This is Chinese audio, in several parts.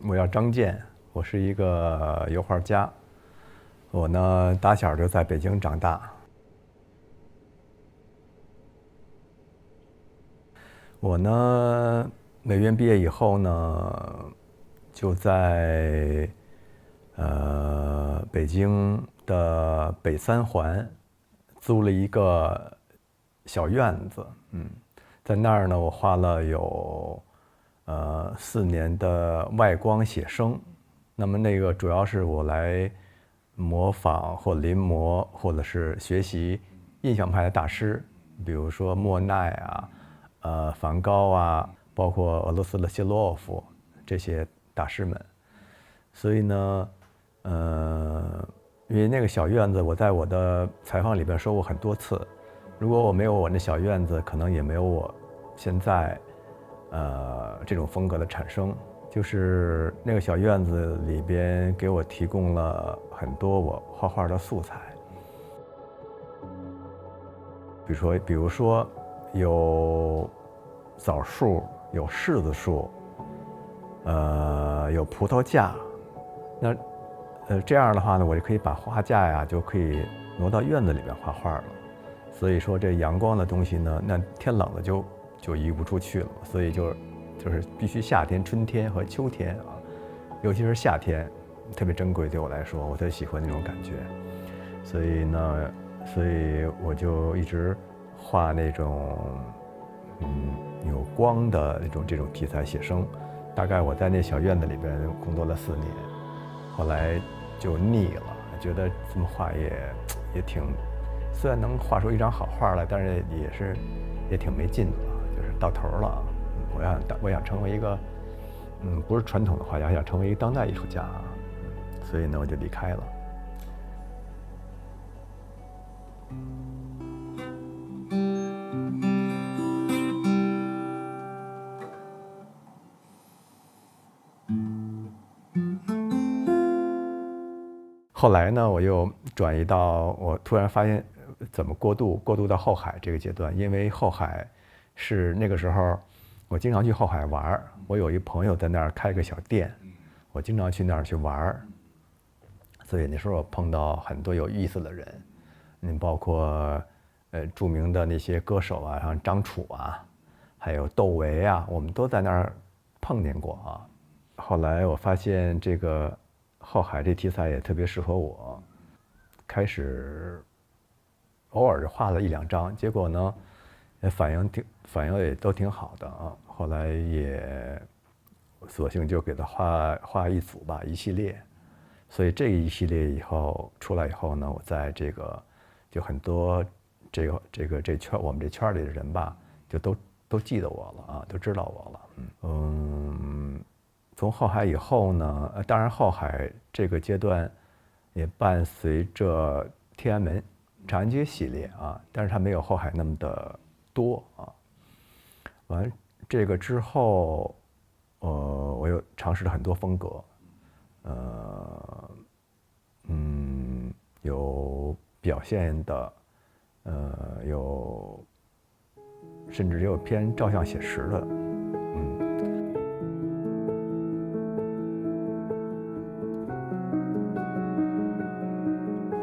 我叫张健，我是一个油画家。我呢，打小就在北京长大。我呢，美院毕业以后呢，就在北京的北三环租了一个小院子，在那儿呢，我画了有4年的外光写生。那么那个主要是我来模仿或临摹，或者是学习印象派的大师，比如说莫奈啊，梵高啊，包括俄罗斯的谢洛夫这些大师们。所以呢，因为那个小院子，我在我的采访里边说过很多次，如果我没有我那小院子，可能也没有我现在这种风格的产生。就是那个小院子里边给我提供了很多我画画的素材，比如说有枣树，有柿子树，有葡萄架。那这样的话呢，我就可以把画架呀就可以挪到院子里面画画了。所以说这阳光的东西呢，那天冷了就移不出去了，所以就是必须夏天、春天和秋天啊，尤其是夏天，特别珍贵。对我来说，我特别喜欢那种感觉。所以我就一直画那种有光的这种题材写生。大概我在那小院子里边工作了4年，后来就腻了，觉得这么画也挺，虽然能画出一张好画来，但是也挺没劲的了，就是到头了。我想成为一个不是传统的画家，想成为一个当代艺术家，所以呢我就离开了。后来呢，我又转移到，我突然发现怎么过渡到后海这个阶段，因为后海是那个时候我经常去后海玩，我有一朋友在那儿开个小店，我经常去那儿去玩，所以那时候我碰到很多有意思的人，包括著名的那些歌手啊，像张楚啊，还有窦唯啊，我们都在那儿碰见过啊。后来我发现这个后海这题材也特别适合我，开始偶尔就画了1-2张，结果呢，反应也都挺好的啊。后来也索性就给他画一组吧，一系列。所以这一系列以后出来以后呢，我在这个就很多这我们这圈里的人吧，就都记得我了啊，都知道我了。从后海以后呢，当然后海这个阶段也伴随着天安门、长安街系列啊，但是它没有后海那么的多啊。完这个之后，我又尝试了很多风格，有表现的，甚至也有偏照相写实的，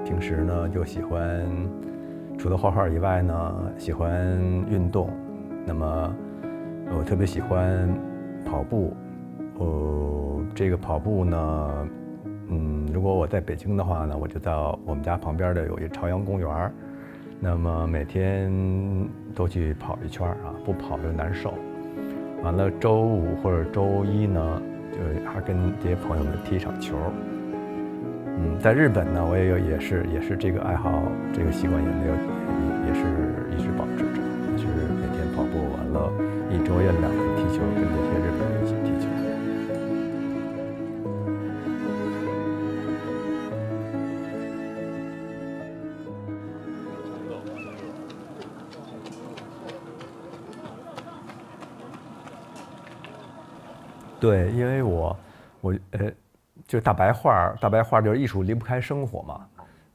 平时呢就喜欢除了画画以外呢，喜欢运动。那么我特别喜欢跑步。这个跑步呢，如果我在北京的话呢，我就在我们家旁边的有一朝阳公园，那么每天都去跑一圈啊，不跑就难受。完了周5或者周1呢，就还跟这些朋友们踢一场球。在日本呢，我也是这个爱好，这个习惯也是一直保持着，就是每天跑步，完了1周也2回踢球，跟这些日本人一起踢球。对，因为我就是大白画就是艺术离不开生活嘛。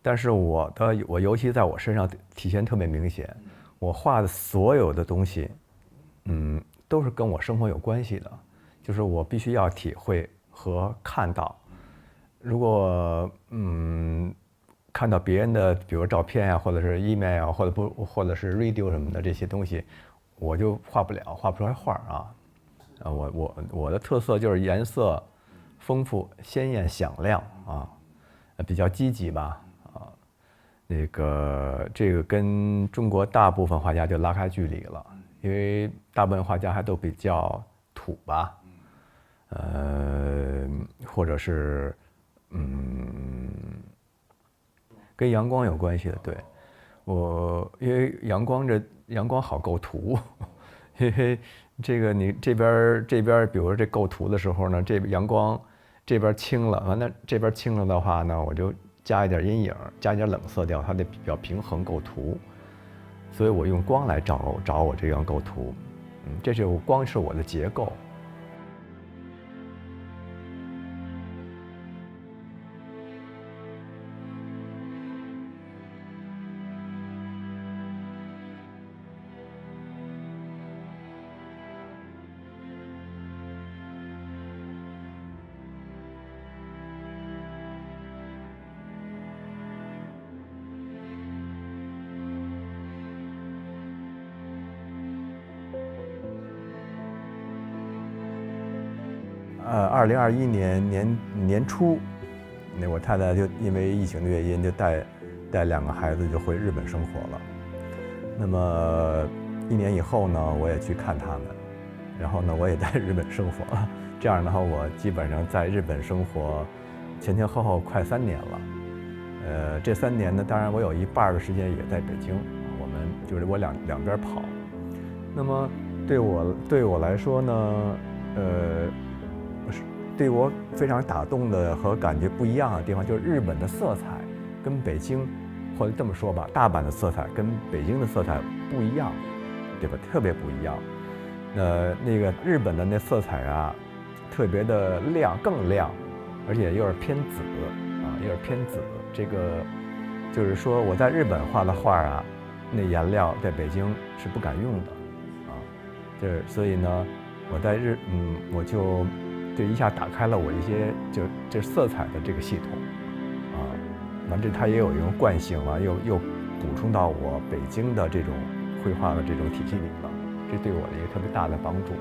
但是我尤其在我身上体现特别明显，我画的所有的东西，都是跟我生活有关系的，就是我必须要体会和看到。如果看到别人的，比如照片啊，或者是 email 啊，或者是 radio 什么的这些东西，我就画不出来画啊。我的特色就是颜色丰富、鲜艳、响亮啊，比较积极吧啊。这个跟中国大部分画家就拉开距离了，因为大部分画家还都比较土吧，或者是跟阳光有关系的。对，因为阳光好构图，因为这个你这边，比如说这构图的时候呢，这阳光这边清了，完了这边清了的话呢，我就加一点阴影，加一点冷色调，它得比较平衡构图。所以我用光来找我这样构图，这就光是我的结构。2021年年初，那我太太就因为疫情的原因，就带2个孩子就回日本生活了。那么1年以后呢，我也去看他们，然后呢，我也在日本生活了。这样的话，我基本上在日本生活前后快3年了。这3年呢，当然我有一半的时间也在北京，我们就是我两边跑。那么对我来说呢，对我非常打动的和感觉不一样的地方，就是日本的色彩跟北京，或者这么说吧，大阪的色彩跟北京的色彩不一样，对吧？特别不一样。那个日本的那色彩啊，特别的亮，更亮，而且有点偏紫啊，有点偏紫。这个就是说我在日本画的画啊，那颜料在北京是不敢用的啊。所以呢，我在我就一下打开了我一些就色彩的这个系统啊。完这它也有一种惯性啊，又补充到我北京的这种绘画的这种体系里了，这对我的一个特别大的帮助。